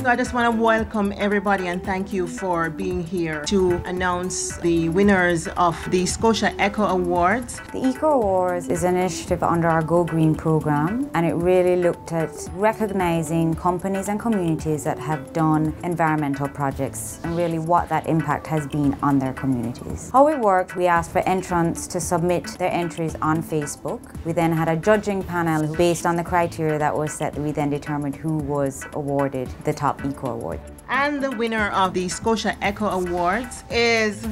So I just want to welcome everybody and thank you for being here to announce the winners of the Scotia Eco Awards. The Eco Awards is an initiative under our Go Green program, and it really looked at recognizing companies and communities that have done environmental projects and really what that impact has been on their communities. How it worked, we asked for entrants to submit their entries on Facebook. We then had a judging panel who, based on the criteria that was set, we then determined who was awarded the top Eco Award. And the winner of the Scotia Eco Awards is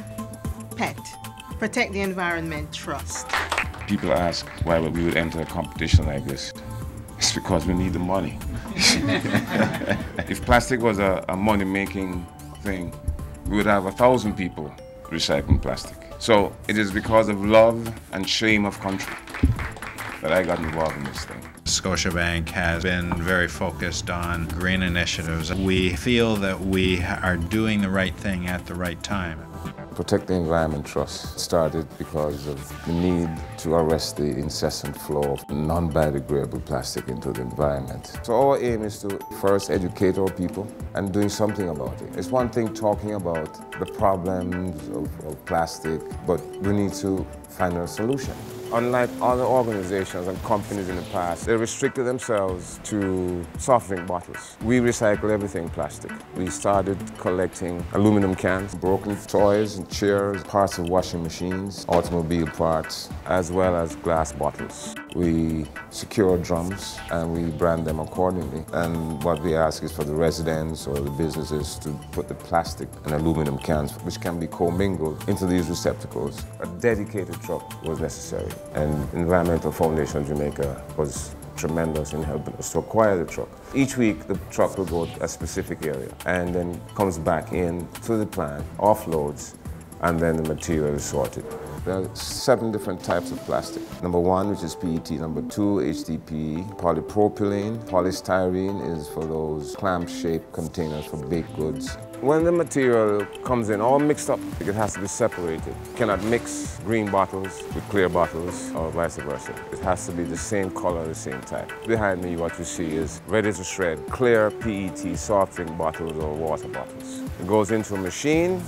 PET, Protect the Environment Trust. People ask why we would enter a competition like this. It's because we need the money. If plastic was a money-making thing, we would have 1,000 people recycling plastic. So it is because of love and shame of country that I got involved in this thing. Scotiabank has been very focused on green initiatives. We feel that we are doing the right thing at the right time. Protect the Environment Trust started because of the need to arrest the incessant flow of non-biodegradable plastic into the environment. So our aim is to first educate our people and doing something about it. It's one thing talking about the problems of plastic, but we need to find a solution. Unlike other organizations and companies in the past, they restricted themselves to soft drink bottles. We recycle everything plastic. We started collecting aluminum cans, broken toys and chairs, parts of washing machines, automobile parts, as well as glass bottles. We secure drums and we brand them accordingly. And what we ask is for the residents or the businesses to put the plastic and aluminum cans, which can be commingled, into these receptacles. A dedicated truck was necessary. And Environmental Foundation of Jamaica was tremendous in helping us to acquire the truck. Each week the truck will go to a specific area and then comes back in to the plant, offloads, and then the material is sorted. There are 7 different types of plastic. Number 1, which is PET. Number 2, HDPE. Polypropylene. Polystyrene is for those clam-shaped containers for baked goods. When the material comes in all mixed up, it has to be separated. You cannot mix green bottles with clear bottles or vice versa. It has to be the same color, the same type. Behind me, what you see is ready to shred, clear PET soft drink bottles or water bottles. It goes into a machine,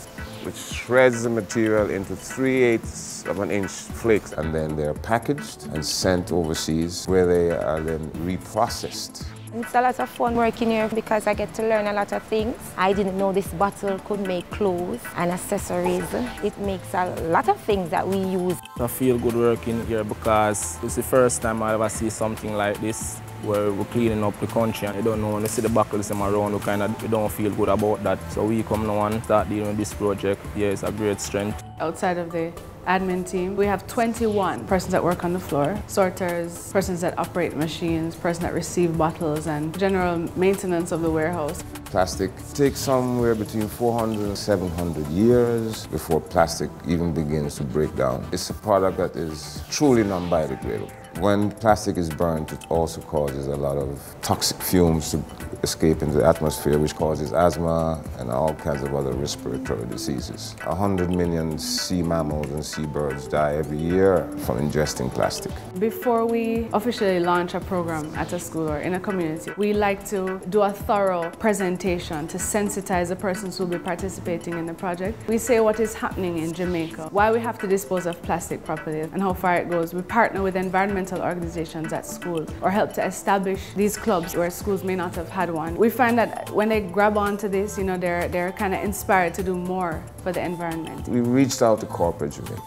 which shreds the material into 3/8 of an inch flakes, and then they're packaged and sent overseas where they are then reprocessed. It's a lot of fun working here because I get to learn a lot of things. I didn't know this bottle could make clothes and accessories. It makes a lot of things that we use. I feel good working here because it's the first time I ever see something like this where we're cleaning up the country and you don't know when you see the bottles around, you don't feel good about that. So we come now and start dealing with this project. Yeah, it's a great strength. Outside of the admin team, we have 21 persons that work on the floor, sorters, persons that operate machines, persons that receive bottles, and general maintenance of the warehouse. Plastic takes somewhere between 400 and 700 years before plastic even begins to break down. It's a product that is truly non-biodegradable. When plastic is burnt, it also causes a lot of toxic fumes to escape into the atmosphere, which causes asthma and all kinds of other respiratory diseases. 100 million sea mammals and seabirds die every year from ingesting plastic. Before we officially launch a program at a school or in a community, we like to do a thorough presentation to sensitize the persons who will be participating in the project. We say what is happening in Jamaica, why we have to dispose of plastic properly, and how far it goes. We partner with environmental organizations at school or help to establish these clubs where schools may not have had one. We find that when they grab onto this, they're kind of inspired to do more for the environment. We reached out to corporate Jamaica.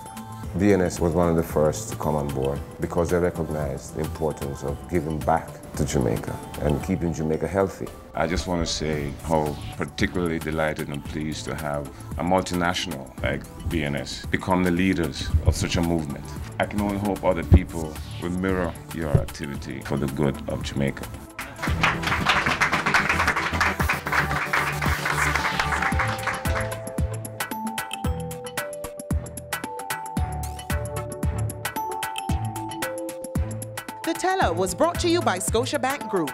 BNS was one of the first to come on board because they recognized the importance of giving back to Jamaica and keeping Jamaica healthy. I just want to say how particularly delighted and pleased to have a multinational like BNS become the leaders of such a movement. I can only hope other people will mirror your activity for the good of Jamaica. The Teller was brought to you by Scotiabank Group.